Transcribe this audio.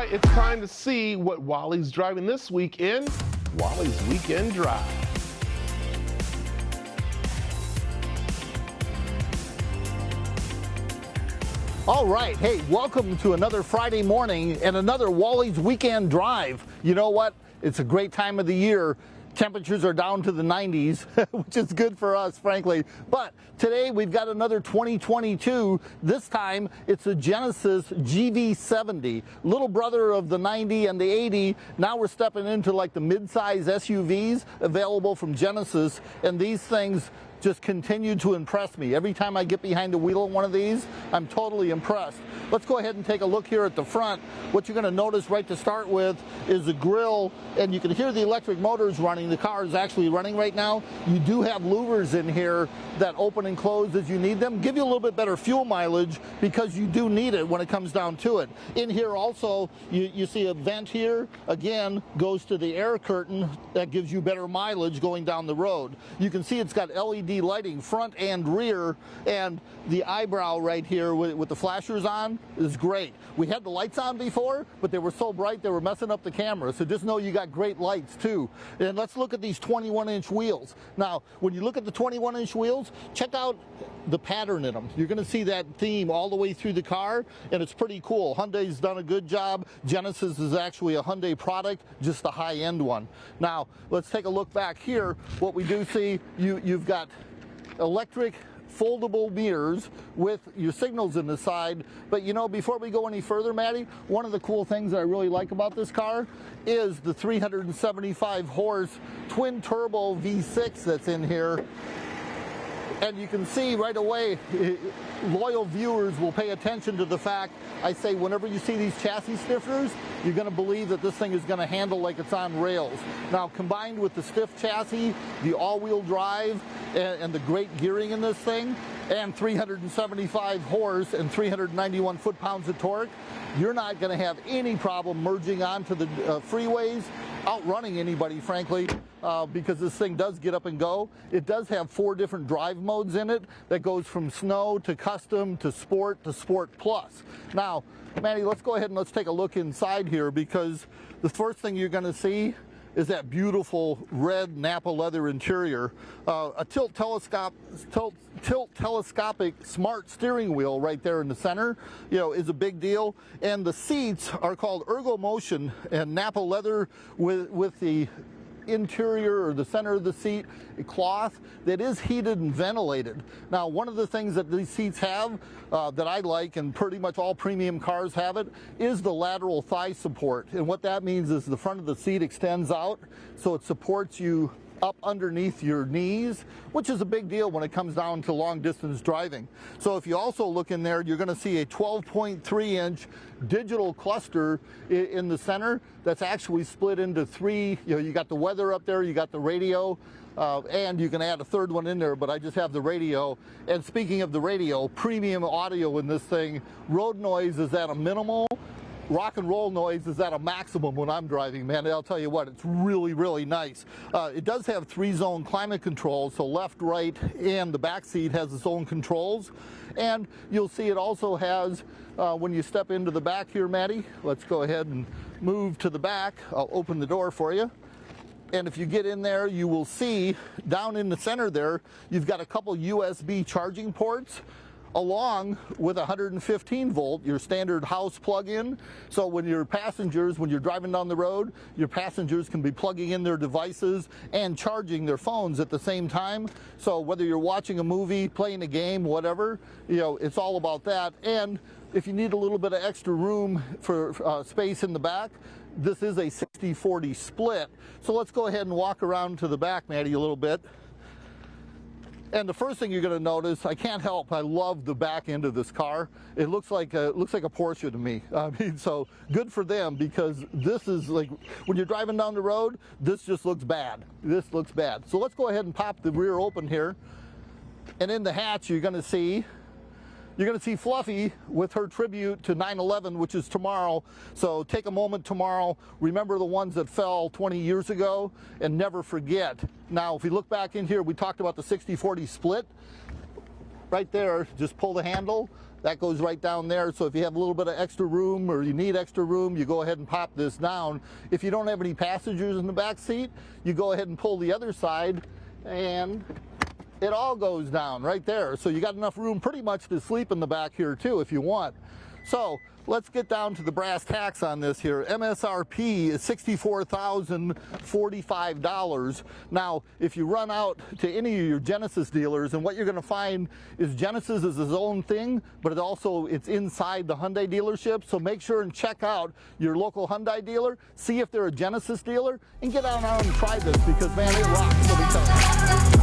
right, it's time to see what Wally's driving this week in Wally's Weekend Drive. All right, hey, welcome to another Friday morning and another Wally's Weekend Drive. You know what? It's a great time of the year. Temperatures are down to the 90s, which is good for us, frankly. But today we've got another 2022. This time it's a Genesis GV70, little brother of the 90 and the 80. Now we're stepping into like the mid-size SUVs available from Genesis, and these things just continue to impress me. Every time I get behind the wheel of one of these, I'm totally impressed. Let's go ahead and take a look here at the front. What you're going to notice right to start with is the grille, and you can hear the electric motors running. The car is actually running right now. You do have louvers in here that open and close as you need them. Give you a little bit better fuel mileage because you do need it when it comes down to it. In here also, you see a vent here. Again, goes to the air curtain. That gives you better mileage going down the road. You can see it's got LED lighting front and rear, and the eyebrow right here with the flashers on is great. We had the lights on before, but they were so bright they were messing up the camera, so just know you got great lights too. And let's look at these 21-inch wheels. Now, when you look at the 21-inch wheels, check out the pattern in them. You're going to see that theme all the way through the car, and it's pretty cool. Hyundai's done a good job. Genesis is actually a Hyundai product, just a high-end one. Now, let's take a look back here. What we do see, you've got electric foldable mirrors with your signals in the side. But you know, before we go any further, Maddie, one of the cool things that I really like about this car is the 375 horse twin turbo V6 that's in here. And you can see right away, loyal viewers will pay attention to the fact I say whenever you see these chassis stiffeners, you're going to believe that this thing is going to handle like it's on rails. Now, combined with the stiff chassis, the all-wheel drive, and the great gearing in this thing, and 375 horse and 391 foot-pounds of torque, you're not going to have any problem merging onto the freeways, outrunning anybody, frankly, because this thing does get up and go. It does have 4 different drive modes in it that goes from snow to custom to Sport Plus. Now, Manny, let's go ahead and let's take a look inside here, because the first thing you're going to see is that beautiful red Napa leather interior. A tilt telescopic smart steering wheel right there in the center, you know, is a big deal. And the seats are called Ergo Motion and Napa leather with the interior or the center of the seat cloth that is heated and ventilated. Now, one of the things that these seats have that I like, and pretty much all premium cars have it, is the lateral thigh support. And what that means is the front of the seat extends out, so it supports you up underneath your knees, which is a big deal when it comes down to long distance driving. So if you also look in there, you're going to see a 12.3-inch digital cluster in the center that's actually split into 3. You know, you got the weather up there, you got the radio, and you can add a third one in there, but I just have the radio. And speaking of the radio, premium audio in this thing. Road noise is at a minimal. Rock and roll noise is at a maximum when I'm driving, man. I'll tell you what, it's really, really nice. It does have 3-zone climate control, so left, right, and the back seat has its own controls. And you'll see it also has, when you step into the back here, Maddie, let's go ahead and move to the back. I'll open the door for you. And if you get in there, you will see down in the center there, you've got a couple USB charging ports, along with 115 volt, your standard house plug-in. So when your passengers, when you're driving down the road, your passengers can be plugging in their devices and charging their phones at the same time. So whether you're watching a movie, playing a game, whatever, you know, it's all about that. And if you need a little bit of extra room for space in the back, this is a 60-40 split. So let's go ahead and walk around to the back, Maddie, a little bit. And the first thing you're going to notice, I can't help, I love the back end of this car. It looks like a Porsche to me. I mean, so good for them, because this is like, when you're driving down the road, this just looks bad. This looks bad. So let's go ahead and pop the rear open here. And in the hatch, you're going to see Fluffy with her tribute to 9/11, which is tomorrow. So take a moment tomorrow, remember the ones that fell 20 years ago, and never forget. Now, if we look back in here, we talked about the 60-40 split. Right there, just pull the handle. That goes right down there. So if you have a little bit of extra room or you need extra room, you go ahead and pop this down. If you don't have any passengers in the back seat, you go ahead and pull the other side and it all goes down right there. So you got enough room pretty much to sleep in the back here too if you want. So let's get down to the brass tacks on this here. MSRP is $64,045. Now, if you run out to any of your Genesis dealers, and what you're going to find is Genesis is its own thing, but it's inside the Hyundai dealership. So make sure and check out your local Hyundai dealer, see if they're a Genesis dealer, and get out and try this because, man, it rocks. Let me tell you.